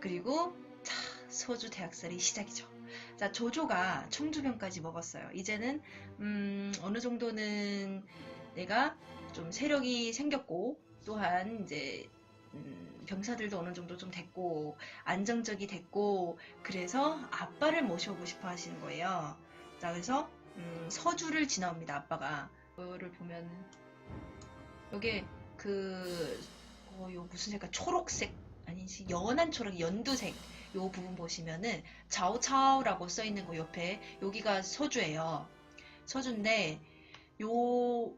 그리고 자, 서주 대학살이 시작이죠. 자, 조조가 청주병까지 먹었어요. 이제는 어느 정도는 내가 좀 세력이 생겼고, 또한 이제 병사들도 어느 정도 좀 됐고 안정적이 됐고, 그래서 아빠를 모셔오고 싶어 하시는 거예요. 자, 그래서 서주를 지나옵니다. 아빠가. 이거를 보면 요게 요 무슨 색깔, 초록색 아니지, 연한 초록, 연두색, 요 부분 보시면은 자오차오라고 써 있는 거 옆에, 여기가 서주예요. 서주인데 요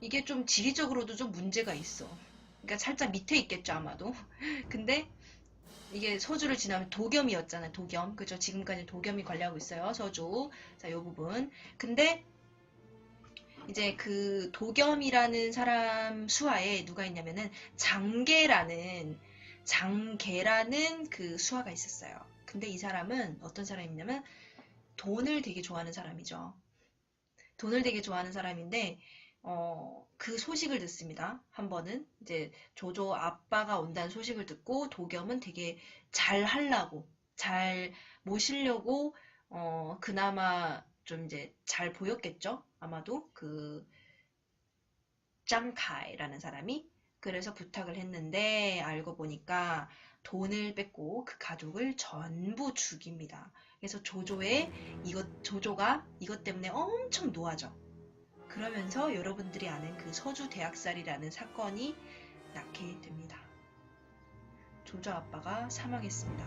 이게 좀 지리적으로도 좀 문제가 있어. 그러니까 살짝 밑에 있겠죠 아마도. 근데 이게 서주를 지나면 도겸이었잖아요. 도겸. 그죠? 지금까지 도겸이 관리하고 있어요. 서주. 자, 요 부분. 근데 이제 그 도겸이라는 사람 수하에 누가 있냐면은 장계라는 그 수하가 있었어요. 근데 이 사람은 어떤 사람이냐면 돈을 되게 좋아하는 사람이죠. 돈을 되게 좋아하는 사람인데 그 소식을 듣습니다. 한 번은 이제 조조 아빠가 온다는 소식을 듣고 도겸은 되게 잘 모시려고 그나마 좀 이제 잘 보였겠죠. 아마도 그 짱카이라는 사람이. 그래서 부탁을 했는데 알고 보니까 돈을 뺏고 그 가족을 전부 죽입니다. 그래서 조조가 이것 때문에 엄청 노하죠. 그러면서 여러분들이 아는 그 서주 대학살이라는 사건이 낳게 됩니다. 조조 아빠가 사망했습니다.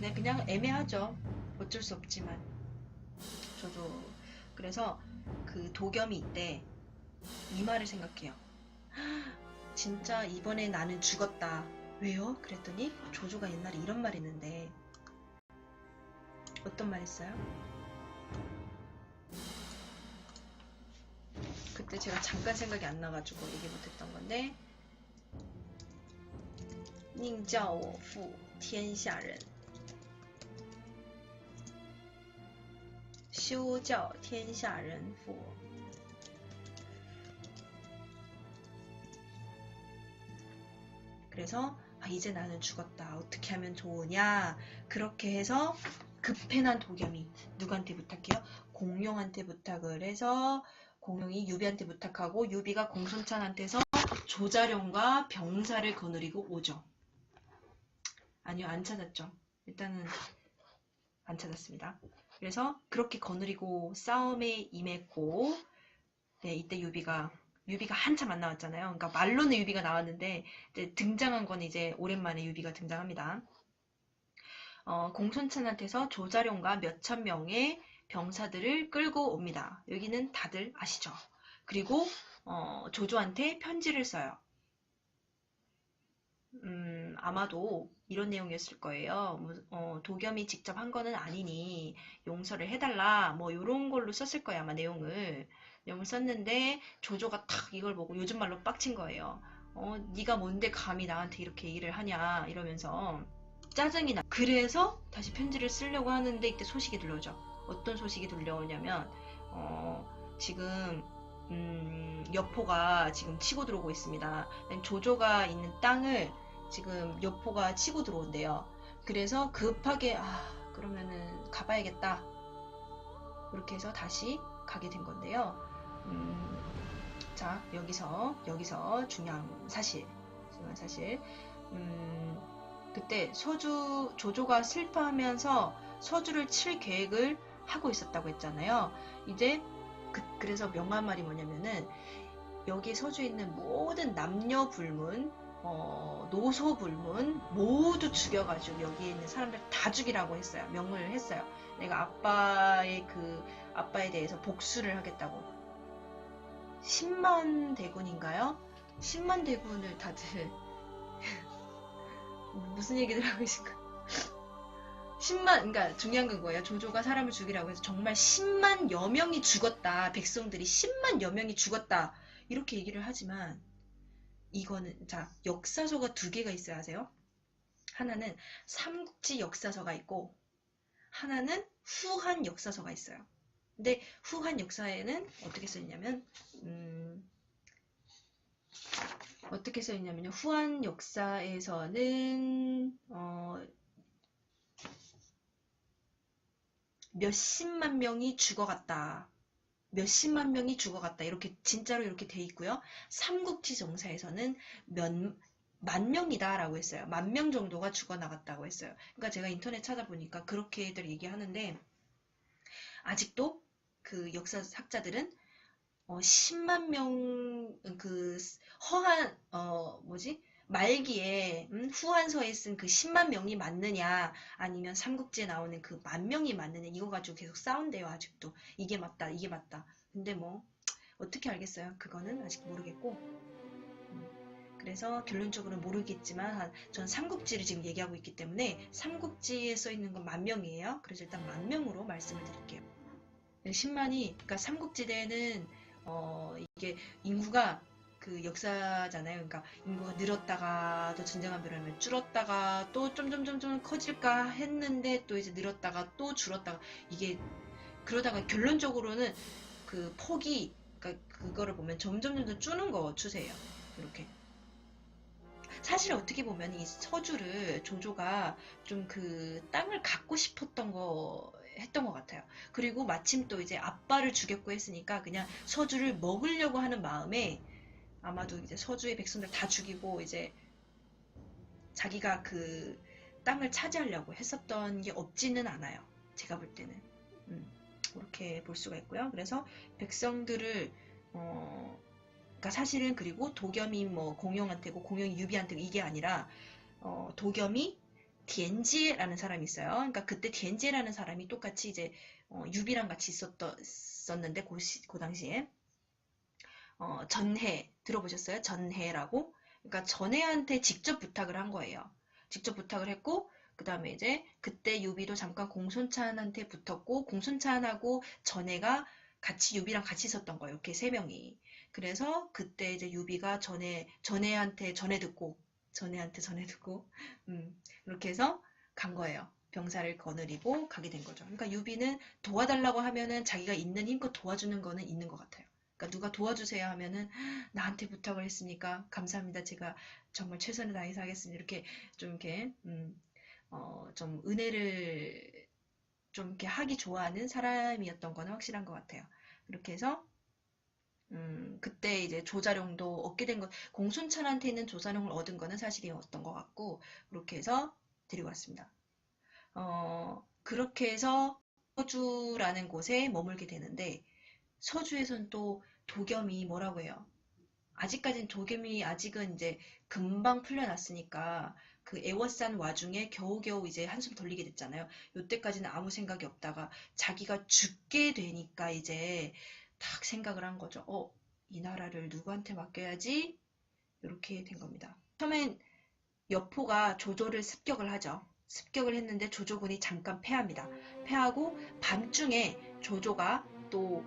네, 그냥 애매하죠. 어쩔 수 없지만. 조조. 그래서 그 도겸이 이때 이 말을 생각해요. 진짜 이번에 나는 죽었다. 왜요? 그랬더니 조조가 옛날에 이런 말 했는데, 어떤 말 했어요? 그때 제가 잠깐 생각이 안 나가지고 얘기 못했던 건데, 宁教我负天下人休教天下人负我。 그래서 이제 나는 죽었다. 어떻게 하면 좋으냐. 그렇게 해서 급해난 도겸이 누구한테 부탁해요? 공룡한테 부탁을 해서, 공룡이 유비한테 부탁하고 유비가 공손찬한테서 조자룡과 병사를 거느리고 오죠. 아니요, 안 찾았죠. 일단은 안 찾았습니다. 그래서 그렇게 거느리고 싸움에 임했고, 네, 이때 유비가 한참 안 나왔잖아요. 그러니까 말로는 유비가 나왔는데 이제 등장한 건 이제 오랜만에 유비가 등장합니다. 공손찬한테서 조자룡과 몇천 명의 병사들을 끌고 옵니다. 여기는 다들 아시죠? 그리고 조조한테 편지를 써요. 아마도 이런 내용이었을 거예요. 도겸이 직접 한 거는 아니니 용서를 해달라, 뭐 이런 걸로 썼을 거예요. 아마 내용을 썼는데 조조가 탁 이걸 보고 요즘 말로 빡친 거예요. 네가 뭔데 감히 나한테 이렇게 얘기를 하냐 이러면서 짜증이 나. 그래서 다시 편지를 쓰려고 하는데 이때 소식이 들려오죠. 어떤 소식이 들려오냐면 지금 여포가 지금 치고 들어오고 있습니다. 조조가 있는 땅을 지금 여포가 치고 들어온대요. 그래서 급하게 그러면은 가봐야겠다. 그렇게 해서 다시 가게 된 건데요. 자, 여기서 중요한 사실. 그때 조조가 슬퍼하면서 서주를 칠 계획을 하고 있었다고 했잖아요. 이제 그래서 명한 말이 뭐냐면은, 여기 서주에 있는 모든 남녀 불문, 노소 불문 모두 죽여가지고 여기에 있는 사람들 다 죽이라고 했어요. 명을 했어요. 내가 아빠에 대해서 복수를 하겠다고. 10만 대군인가요? 10만 대군을 다들 무슨 얘기들 하고 계신가? 10만, 그러니까 중요한 건 거예요. 조조가 사람을 죽이라고 해서 정말 10만여 명이 죽었다. 백성들이 10만여 명이 죽었다. 이렇게 얘기를 하지만, 이거는, 자, 역사서가 두 개가 있어야 하세요. 하나는 삼국지 역사서가 있고, 하나는 후한 역사서가 있어요. 근데 후한 역사에는 어떻게 써있냐면, 어떻게 써 있냐면요. 후한 역사에서는 몇십만 명이 죽어갔다. 몇십만 명이 죽어갔다. 이렇게 진짜로 이렇게 돼 있고요. 삼국지 정사에서는 만 명이다라고 했어요. 10,000명 정도가 죽어나갔다고 했어요. 그러니까 제가 인터넷 찾아보니까 그렇게들 얘기하는데 아직도 그 역사학자들은 10만 명, 허한, 뭐지? 말기에, 후한서에 쓴 그 10만 명이 맞느냐, 아니면 삼국지에 나오는 그 10,000명이 맞느냐, 이거 가지고 계속 싸운대요, 아직도. 이게 맞다, 이게 맞다. 근데 뭐, 어떻게 알겠어요? 그거는 아직 모르겠고. 그래서 결론적으로는 모르겠지만, 전 삼국지를 지금 얘기하고 있기 때문에, 삼국지에 써 있는 건 10,000명이에요. 그래서 일단 10,000명으로 말씀을 드릴게요. 10만이, 그러니까 삼국지대는 이게 인구가 그 역사잖아요. 그러니까 인구가 늘었다가 또 전쟁한 별하면 줄었다가 또 점점점점 커질까 했는데 또 이제 늘었다가 또 줄었다가 이게 그러다가 결론적으로는 그 폭이 그러니까 그거를 보면 점점점점 주는 거 추세예요. 이렇게. 사실 어떻게 보면 이 서주를 조조가 좀 그 땅을 갖고 싶었던 거 했던 것 같아요. 그리고 마침 또 이제 아빠를 죽였고 했으니까 그냥 서주를 먹으려고 하는 마음에 아마도 이제 서주의 백성들 다 죽이고 이제 자기가 그 땅을 차지하려고 했었던 게 없지는 않아요. 제가 볼 때는. 그렇게 볼 수가 있고요. 그래서 백성들을 그러니까 사실은 그리고 도겸이 뭐 공용한테고 공용이 유비한테고 이게 아니라 도겸이 디엔지라는 사람이 있어요. 그러니까 그때 디엔지라는 사람이 똑같이 이제 유비랑 같이 있었는데 그 당시에 전해 들어보셨어요? 전해라고? 그러니까 전해한테 직접 부탁을 한 거예요. 직접 부탁을 했고 그 다음에 이제 그때 유비도 잠깐 공손찬한테 붙었고 공손찬하고 전해가 같이 유비랑 같이 있었던 거예요. 이렇게 세 명이. 그래서 그때 이제 유비가 전해한테 전해 듣고 이렇게 해서 간 거예요. 병사를 거느리고 가게 된 거죠. 그러니까 유비는 도와달라고 하면은 자기가 있는 힘껏 도와주는 거는 있는 것 같아요. 그러니까 누가 도와주세요 하면은 나한테 부탁을 했으니까 감사합니다. 제가 정말 최선을 다해서 하겠습니다. 이렇게 좀 이렇게 좀 은혜를 좀 이렇게 하기 좋아하는 사람이었던 거는 확실한 것 같아요. 그렇게 해서 그때 이제 조자룡도 얻게 된 것, 공순찬한테 있는 조자룡을 얻은 거는 사실이었던 것 같고, 그렇게 해서 데리고 왔습니다. 그렇게 해서 서주라는 곳에 머물게 되는데, 서주에선 또 도겸이 뭐라고 해요? 아직까진 도겸이 아직은 이제 금방 풀려났으니까 그 애워싼 와중에 겨우겨우 이제 한숨 돌리게 됐잖아요. 요때까지는 아무 생각이 없다가 자기가 죽게 되니까 이제 딱 생각을 한 거죠. 이 나라를 누구한테 맡겨야지? 이렇게 된 겁니다. 처음엔 여포가 조조를 습격을 하죠. 습격을 했는데 조조군이 잠깐 패합니다. 패하고 밤중에 조조가 또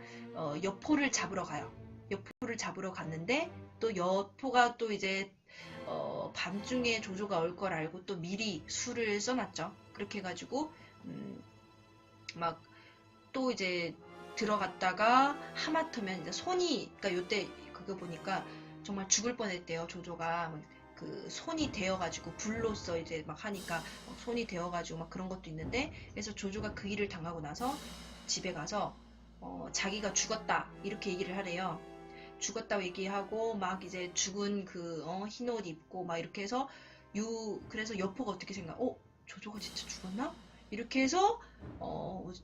여포를 잡으러 가요. 여포를 잡으러 갔는데 또 여포가 또 이제 밤중에 조조가 올 걸 알고 또 미리 술을 써놨죠. 그렇게 해가지고 막 또 이제 들어갔다가 하마터면 이제 손이 그러니까 요때 그거 보니까 정말 죽을 뻔했대요. 조조가 그 손이 데어가지고 불로써 이제 막 하니까 손이 데어가지고 막 그런 것도 있는데 그래서 조조가 그 일을 당하고 나서 집에 가서 자기가 죽었다 이렇게 얘기를 하래요. 죽었다고 얘기하고 막 이제 죽은 그 흰 옷 입고 막 이렇게 해서 그래서 여포가 어떻게 생각? 조조가 진짜 죽었나? 이렇게 해서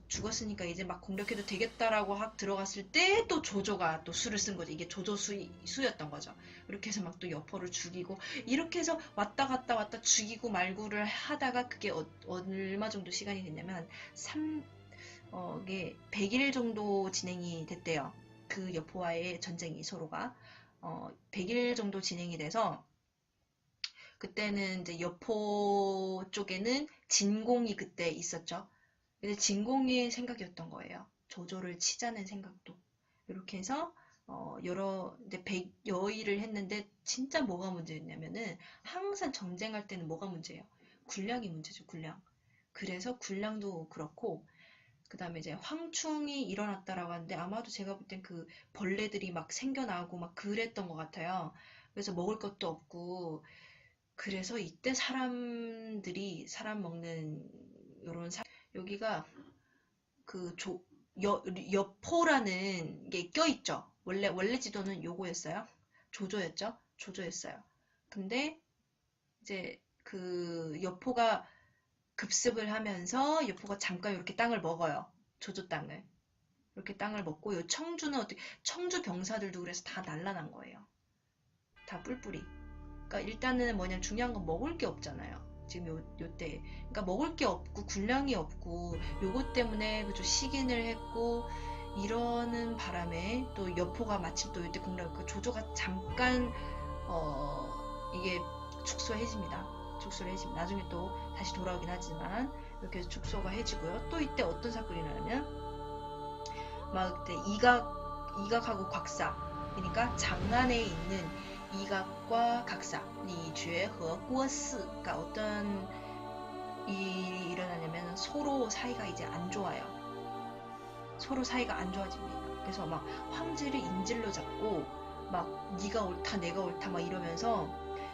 죽었으니까 이제 막 공격해도 되겠다라고 확 들어갔을 때 또 조조가 또 수를 쓴 거죠. 이게 조조수였던 거죠. 이렇게 해서 막 또 여포를 죽이고 이렇게 해서 왔다 갔다 왔다 죽이고 말고를 하다가 그게 얼마 정도 시간이 됐냐면 100일 정도 진행이 됐대요. 그 여포와의 전쟁이 서로가 100일 정도 진행이 돼서 그때는 이제 여포 쪽에는 진공이 그때 있었죠. 근데 진공의 생각이었던 거예요. 조조를 치자는 생각도. 이렇게 해서 여러 이제 100여일을 했는데 진짜 뭐가 문제였냐면은 항상 전쟁할 때는 뭐가 문제예요? 군량이 문제죠. 군량. 그래서 군량도 그렇고 그 다음에 이제 황충이 일어났다라고 하는데 아마도 제가 볼 땐 그 벌레들이 막 생겨나고 막 그랬던 것 같아요. 그래서 먹을 것도 없고 그래서 이때 사람들이 사람 먹는 요런 여기가 그 여포라는 게 껴있죠. 원래 지도는 요거였어요. 조조였죠. 조조였어요. 근데 이제 그 여포가 급습을 하면서 여포가 잠깐 이렇게 땅을 먹어요. 조조 땅을. 이렇게 땅을 먹고 요 청주는 어떻게 청주 병사들도 그래서 다 날라난 거예요. 다 뿔뿔이. 그러니까 일단은 뭐냐 중요한 건 먹을 게 없잖아요. 지금 요때. 그러니까 먹을 게 없고 군량이 없고 요것 때문에 그저 식인을 했고 이러는 바람에 또 여포가 마침 또 이때 공략 조조가 잠깐 이게 축소해집니다. 축소를 해집니다. 나중에 또 다시 돌아오긴 하지만 이렇게 해서 축소가 해지고요. 또 이때 어떤 사건이 일어나면 막 그때 이각하고 곽사 그러니까 장안에 있는 이각과 각사, 리죄和 郭氏가 어떤 일이 일어나냐면 서로 사이가 이제 안 좋아요. 서로 사이가 안 좋아집니다. 그래서 막 황제를 인질로 잡고 막 네가 옳다 내가 옳다 막 이러면서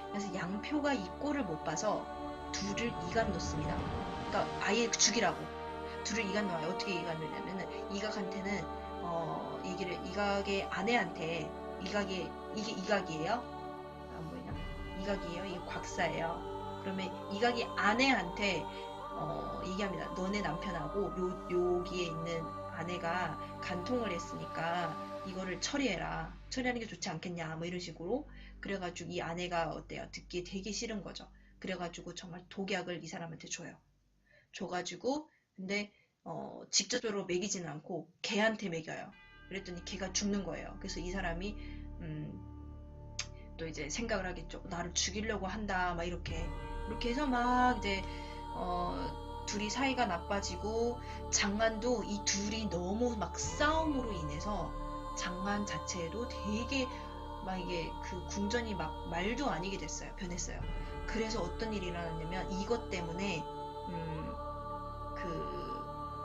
그래서 양표가 이 꼴을 못 봐서 둘을 이간 놓습니다. 그러니까 아예 죽이라고 둘을 이간 놓아요. 어떻게 이간 놓냐면은 이각한테는 얘기를 이각의 아내한테 이게 이각이에요? 안 보이나? 이각이에요. 이게 곽사예요. 그러면 이각이 아내한테 얘기합니다. 너네 남편하고 여기에 있는 아내가 간통을 했으니까 이거를 처리해라. 처리하는 게 좋지 않겠냐. 뭐 이런 식으로. 그래가지고 이 아내가 어때요? 듣기 되게 싫은 거죠. 그래가지고 정말 독약을 이 사람한테 줘요. 줘가지고 근데 직접적으로 먹이지는 않고 개한테 먹여요. 그랬더니 개가 죽는 거예요. 그래서 이 사람이 또 이제 생각을 하겠죠. 나를 죽이려고 한다. 막 이렇게 해서 막 이제 둘이 사이가 나빠지고 장안도 이 둘이 너무 막 싸움으로 인해서 장안 자체도 되게 막 이게 그 궁전이 막 말도 아니게 됐어요. 변했어요. 그래서 어떤 일이 일어났냐면 이것 때문에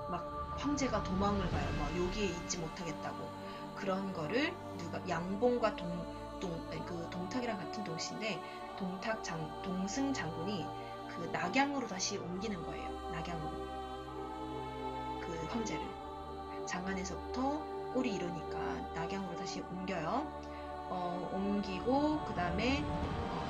막 황제가 도망을 가요. 막 여기에 있지 못하겠다고. 그런 거를 누가 양봉과 동탁이랑 같은 동시인데 동승 장군이 그 낙양으로 다시 옮기는 거예요. 낙양으로 그 황제를 장안에서부터 꼴이 이러니까 낙양으로 다시 옮겨요. 옮기고 그 다음에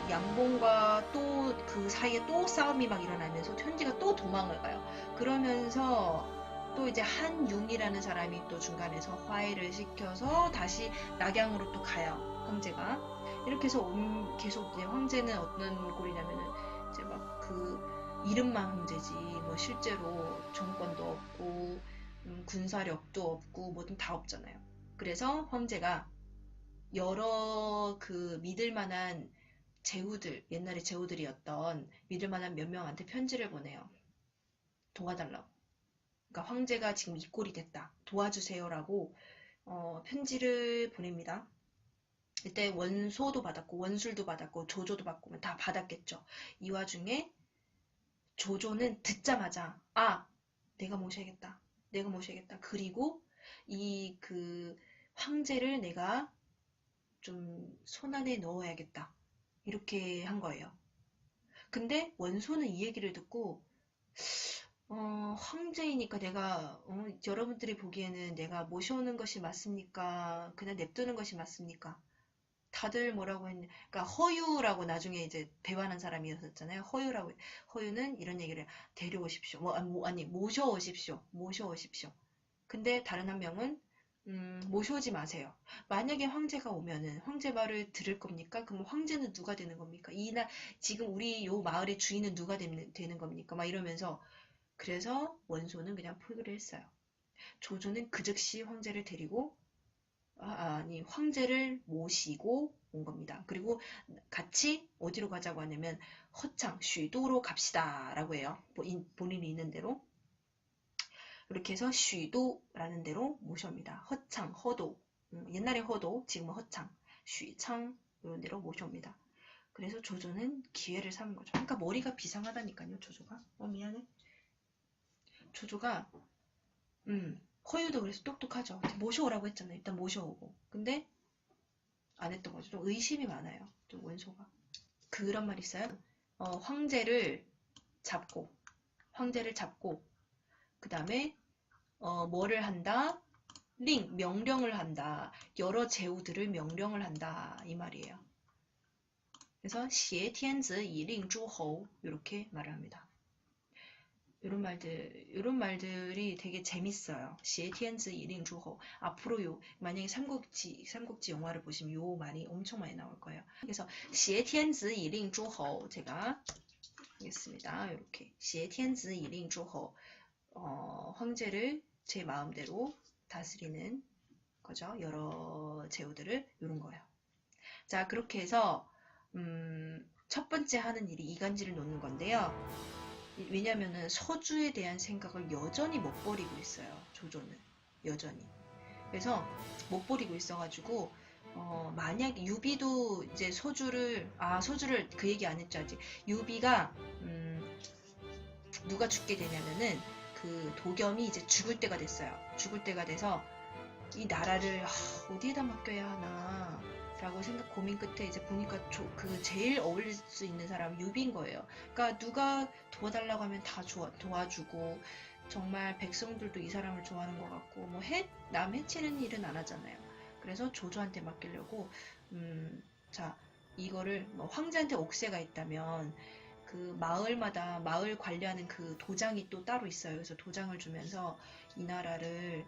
양봉과 또 그 사이에 또 싸움이 막 일어나면서 현지가 또 도망을 가요. 그러면서 또 이제 한융이라는 사람이 또 중간에서 화해를 시켜서 다시 낙양으로 또 가요. 황제가 이렇게 해서 계속 이제 황제는 어떤 꼴이냐면은 이제 막 그 이름만 황제지 뭐 실제로 정권도 없고 군사력도 없고 뭐든 다 없잖아요. 그래서 황제가 여러 그 믿을만한 제후들, 옛날에 제후들이었던 믿을만한 몇 명한테 편지를 보내요. 도와달라고. 그러니까 황제가 지금 이 꼴이 됐다. 도와주세요라고 편지를 보냅니다. 이때 원소도 받았고 원술도 받았고 조조도 받고 다 받았겠죠. 이 와중에 조조는 듣자마자 내가 모셔야겠다. 내가 모셔야겠다. 그리고 이 그 황제를 내가 좀 손안에 넣어야겠다. 이렇게 한 거예요. 근데 원소는 이 얘기를 듣고 황제이니까 내가 여러분들이 보기에는 내가 모셔오는 것이 맞습니까? 그냥 냅두는 것이 맞습니까? 다들 뭐라고 했냐? 그러니까 허유라고 나중에 이제 배반한 사람이었잖아요. 허유는 이런 얘기를 해요. 데려오십시오. 아니 모셔오십시오. 모셔오십시오. 근데 다른 한 명은 모셔오지 마세요. 만약에 황제가 오면은 황제 말을 들을 겁니까? 그럼 황제는 누가 되는 겁니까? 지금 우리 요 마을의 주인은 누가 되는 겁니까? 막 이러면서 그래서 원소는 그냥 포기를 했어요. 조조는 그 즉시 황제를 데리고 아니 황제를 모시고 온 겁니다. 그리고 같이 어디로 가자고 하냐면 허창, 쉬도로 갑시다 라고 해요. 본인이 있는 대로. 이렇게 해서 쉬도라는 데로 모셔옵니다. 허창, 허도, 옛날에 허도, 지금은 허창, 쉬창 이런 데로 모셔옵니다. 그래서 조조는 기회를 삼은 거죠. 그러니까 머리가 비상하다니까요. 조조가. 미안해. 조조가 허유도 그래서 똑똑하죠. 모셔오라고 했잖아요. 일단 모셔오고. 근데 안 했던 거죠. 좀 의심이 많아요. 좀 원소가. 그런 말 있어요. 황제를 잡고, 그 다음에, 뭐를 한다? 명령을 한다. 여러 제후들을 명령을 한다. 이 말이에요. 그래서, 挟天子以令诸侯. 이렇게 말을 합니다. 이런 말들이 되게 재밌어요. 挟天子以令诸侯. 앞으로 만약에 삼국지 영화를 보시면 요 말이 엄청 많이 나올 거예요. 그래서 挟天子以令诸侯. 제가 하겠습니다. 이렇게 挟天子以令诸侯. 황제를 제 마음대로 다스리는 거죠. 여러 제후들을 이런 거예요. 자, 그렇게 해서 첫 번째 하는 일이 이간질을 놓는 건데요. 왜냐면은 서주에 대한 생각을 여전히 못 버리고 있어요. 조조는 여전히. 그래서 못 버리고 있어가지고 만약 유비도 이제 서주를 그 얘기 안 했죠 아직. 유비가 누가 죽게 되냐면은 그 도겸이 이제 죽을 때가 됐어요. 죽을 때가 돼서 이 나라를 어디에다 맡겨야 하나 라고 고민 끝에 이제 보니까 그 제일 어울릴 수 있는 사람이 유비인 거예요. 그러니까 누가 도와달라고 하면 다 도와주고 정말 백성들도 이 사람을 좋아하는 것 같고 뭐 남 해치는 일은 안 하잖아요. 그래서 조조한테 맡기려고 자 이거를 뭐 황제한테 옥새가 있다면 그 마을마다 마을 관리하는 그 도장이 또 따로 있어요. 그래서 도장을 주면서 이 나라를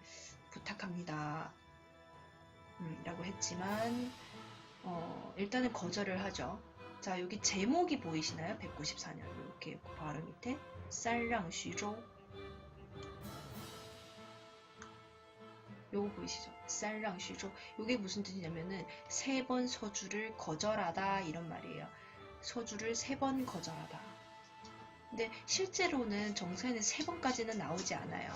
부탁합니다. 라고 했지만 일단은 거절을 하죠. 자, 여기 제목이 보이시나요? 194년 이렇게 바로 밑에 쌀랑 쉬조 요거 보이시죠? 쌀랑 쉬조 요게 무슨 뜻이냐면은 3번 서주를 거절하다 이런 말이에요. 서주를 3번 거절하다. 근데 실제로는 정서에는 3번까지는 나오지 않아요.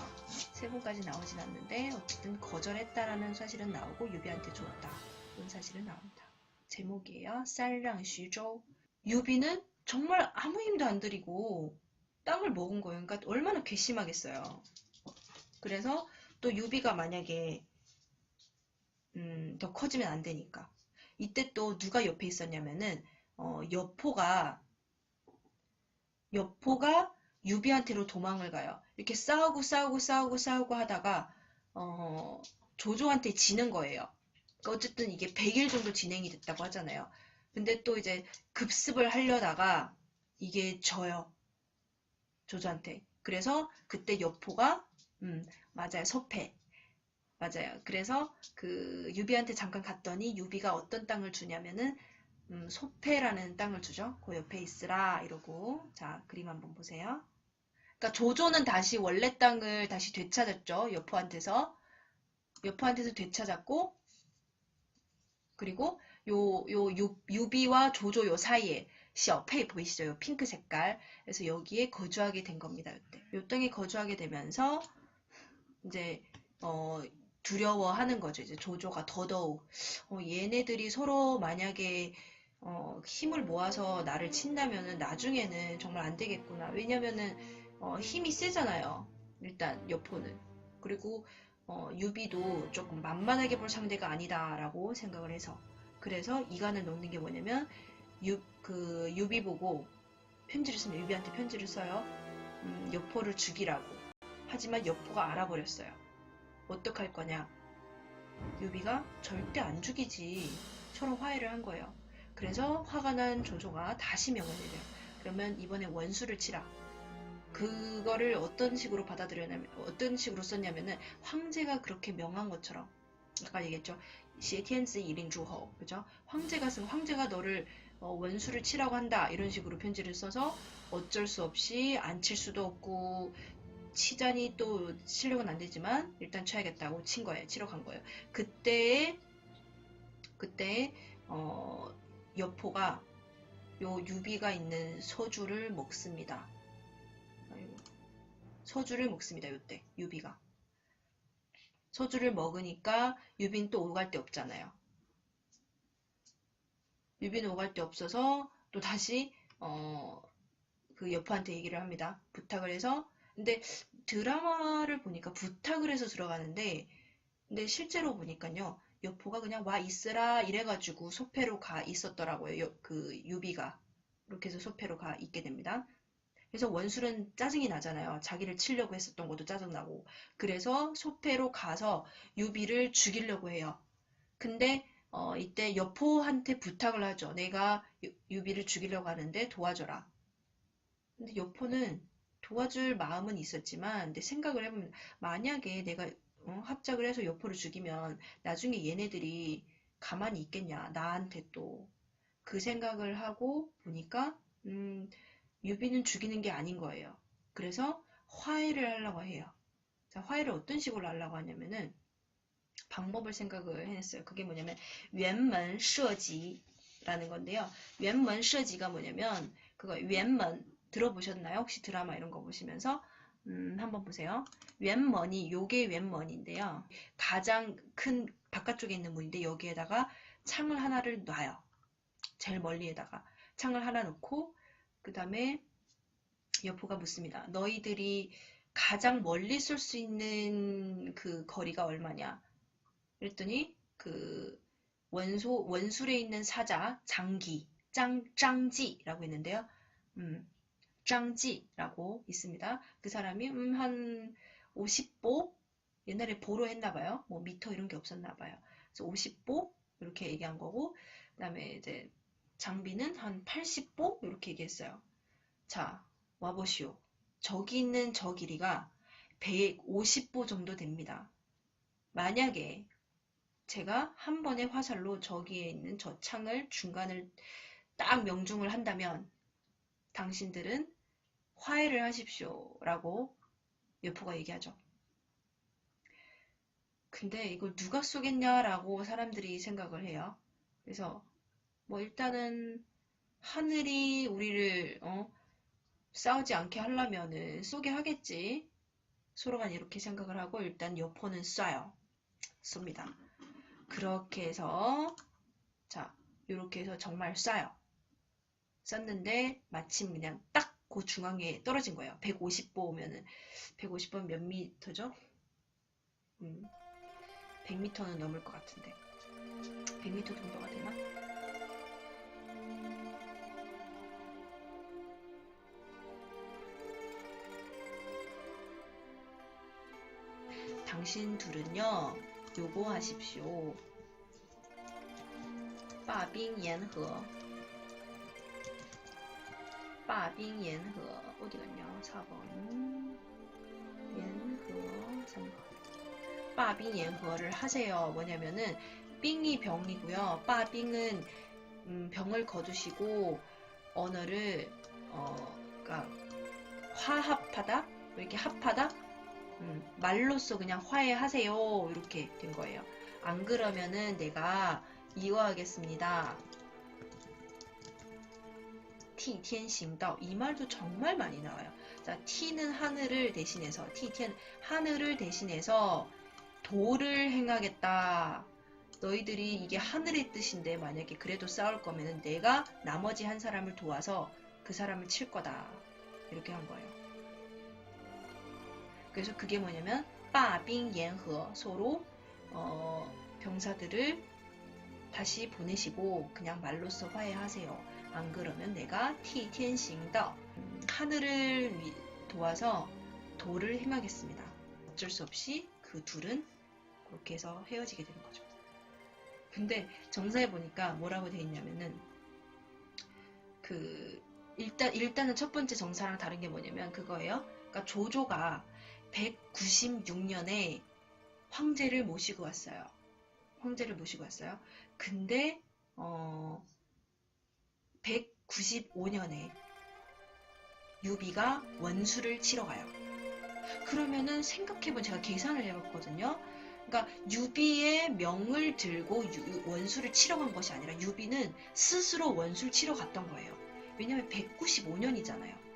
3번까지 나오진 않는데 어쨌든 거절했다라는 사실은 나오고 유비한테 줬다. 이런 사실은 나옵니다. 제목이에요. 쌀랑 쉬조. 유비는 정말 아무 힘도 안 들이고 땅을 먹은 거예요. 그러니까 얼마나 괘씸하겠어요. 그래서 또 유비가 만약에 더 커지면 안 되니까 이때 또 누가 옆에 있었냐면은 여포가 유비한테로 도망을 가요. 이렇게 싸우고 하다가 조조한테 지는 거예요. 그러니까 어쨌든 이게 100일 정도 진행이 됐다고 하잖아요. 근데 또 이제 급습을 하려다가 이게 져요. 조조한테. 그래서 그때 여포가 맞아요. 서패. 맞아요. 그래서 그 유비한테 잠깐 갔더니 유비가 어떤 땅을 주냐면은 소패라는 땅을 주죠. 그 옆에 있으라 이러고. 자, 그림 한번 보세요. 그러니까 조조는 다시 원래 땅을 다시 되찾았죠. 여포한테서 되찾았고, 그리고 유비와 조조 요 사이에 셔페이 보이시죠? 요 핑크 색깔. 그래서 여기에 거주하게 된 겁니다. 이때. 요 땅에 거주하게 되면서 이제 두려워하는 거죠. 이제 조조가 더더욱 얘네들이 서로 만약에 힘을 모아서 나를 친다면은 나중에는 정말 안 되겠구나. 왜냐면은 힘이 세잖아요. 일단 여포는. 그리고 유비도 조금 만만하게 볼 상대가 아니다라고 생각을 해서 그래서 이간을 놓는 게 뭐냐면 유비 보고 편지를 씁니다. 유비한테 편지를 써요. 여포를 죽이라고. 하지만 여포가 알아버렸어요. 어떡할 거냐? 유비가 절대 안 죽이지. 서로 화해를 한 거예요. 그래서 화가 난 조조가 다시 명을 내려요. 그러면 이번에 원수를 치라. 그거를 어떤 식으로 받아들였냐면, 어떤 식으로 썼냐면은, 황제가 그렇게 명한 것처럼, 아까 얘기했죠. 挟天子以令诸侯. 그죠? 황제가 너를 원수를 치라고 한다. 이런 식으로 편지를 써서 어쩔 수 없이 안 칠 수도 없고, 치자니 또 치려고는 안 되지만 일단 쳐야겠다고 친 거예요. 치러 간 거예요. 그때 여포가 요 유비가 있는 서주를 먹습니다. 서주를 먹습니다. 요때 유비가 서주를 먹으니까 유비는 또 오갈 데 없잖아요. 유비는 오갈 데 없어서 또 다시 그 여포한테 얘기를 합니다. 부탁을 해서 근데 드라마를 보니까 부탁을 해서 들어가는데, 근데 실제로 보니까요, 여포가 그냥 와 있으라 이래가지고 소패로 가 있었더라고요. 그 유비가. 이렇게 해서 소패로 가 있게 됩니다. 그래서 원술은 짜증이 나잖아요. 자기를 치려고 했었던 것도 짜증나고. 그래서 소패로 가서 유비를 죽이려고 해요. 근데 이때 여포한테 부탁을 하죠. 내가 유비를 죽이려고 하는데 도와줘라. 근데 여포는 도와줄 마음은 있었지만, 근데 생각을 해보면 만약에 내가 합작을 해서 여포를 죽이면 나중에 얘네들이 가만히 있겠냐. 나한테 또. 그 생각을 하고 보니까 유비는 죽이는 게 아닌 거예요. 그래서 화해를 하려고 해요. 자, 화해를 어떤 식으로 하려고 하냐면은 방법을 생각을 해냈어요. 그게 뭐냐면 웬먼 셔지라는 건데요. 웬먼 셔지가 뭐냐면 그거 웬먼 들어보셨나요? 혹시 드라마 이런 거 보시면서 한번 보세요. 웬먼이 요게 웬먼인데요. 가장 큰 바깥쪽에 있는 문인데 여기에다가 창을 하나를 놔요. 제일 멀리에다가 창을 하나 놓고 그 다음에 여포가 묻습니다. 너희들이 가장 멀리 쏠 수 있는 그 거리가 얼마냐? 그랬더니 그 원술에 있는 사자 장기 짱짱지라고 있는데요. 짱지라고 있습니다. 그 사람이 한 50보 옛날에 보로 했나봐요. 뭐 미터 이런 게 없었나봐요. 그래서 50보 이렇게 얘기한 거고 그 다음에 이제 장비는 한 80보 이렇게 얘기했어요. 자, 와보시오. 저기 있는 저 길이가 150보 정도 됩니다. 만약에 제가 한 번의 화살로 저기에 있는 저 창을 중간을 딱 명중을 한다면 당신들은 화해를 하십시오 라고 여포가 얘기하죠. 근데 이걸 누가 쏘겠냐라고 사람들이 생각을 해요. 그래서 뭐 일단은 하늘이 우리를 싸우지 않게 하려면은 쏘게 하겠지. 서로가 이렇게 생각을 하고 일단 여포는 쏴요. 쏩니다. 그렇게 해서 자 이렇게 해서 정말 쏴요. 쐈는데 마침 그냥 딱 그 중앙에 떨어진 거예요. 150보 오면은 150보 몇 미터죠? 100m는 넘을 것 같은데 100m 정도가 되나? 당신 둘은요 요거 하십시오. 빠빙言和 빠빙言和 어디 갔냐? 4번 言和 3번 빠빙言和를 하세요. 뭐냐면은 빙이 병이고요. 빠빙은 병을 거두시고 언어를 그러니까 화합하다 이렇게 합하다 말로써 그냥 화해하세요 이렇게 된 거예요. 안 그러면은 내가 이거 하겠습니다. 티텐行道 이 말도 정말 많이 나와요. 자, 티는 하늘을 대신해서 티텐 하늘을 대신해서 도를 행하겠다. 너희들이 이게 하늘의 뜻인데 만약에 그래도 싸울 거면은 내가 나머지 한 사람을 도와서 그 사람을 칠 거다. 이렇게 한 거예요. 그래서 그게 뭐냐면 빠빙言和 서로 병사들을 다시 보내시고 그냥 말로써 화해하세요. 안 그러면 내가 티텐行道 하늘을 도와서 도를 행하겠습니다. 어쩔 수 없이 그 둘은 그렇게 해서 헤어지게 되는 거죠. 근데 정사에 보니까 뭐라고 돼 있냐면은 그 일단은 첫 번째 정사랑 다른 게 뭐냐면 그거예요. 그러니까 조조가 196년에 황제를 모시고 왔어요. 근데 195년에 유비가 원수를 치러 가요. 그러면은 생각해보면 제가 계산을 해봤거든요. 그러니까 유비의 명을 들고 원수를 치러 간 것이 아니라 유비는 스스로 원수를 치러 갔던 거예요. 왜냐면 195년이잖아요.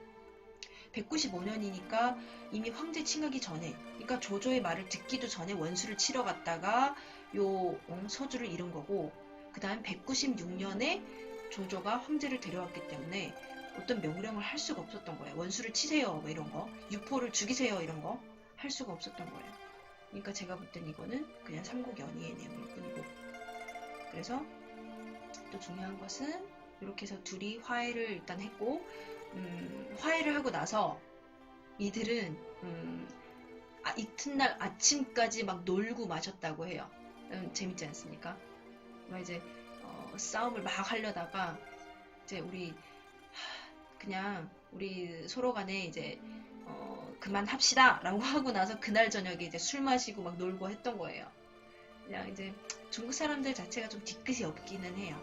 195년이니까 이미 황제 칭하기 전에, 그러니까 조조의 말을 듣기도 전에 원수를 치러 갔다가 서주를 잃은 거고, 그 다음 196년에 조조가 황제를 데려왔기 때문에 어떤 명령을 할 수가 없었던 거예요. 원수를 치세요, 뭐 이런 거, 유포를 죽이세요, 이런 거 할 수가 없었던 거예요. 그러니까 제가 볼 땐 이거는 그냥 삼국연의의 내용일 뿐이고. 그래서 또 중요한 것은 이렇게 해서 둘이 화해를 일단 했고, 화해를 하고 나서 이들은 이튿날 아침까지 막 놀고 마셨다고 해요. 재밌지 않습니까? 막 이제 싸움을 막 하려다가 이제 그냥 우리 서로 간에 이제 그만합시다 라고 하고 나서 그날 저녁에 이제 술 마시고 막 놀고 했던 거예요. 그냥 이제 중국 사람들 자체가 좀 뒤끝이 없기는 해요.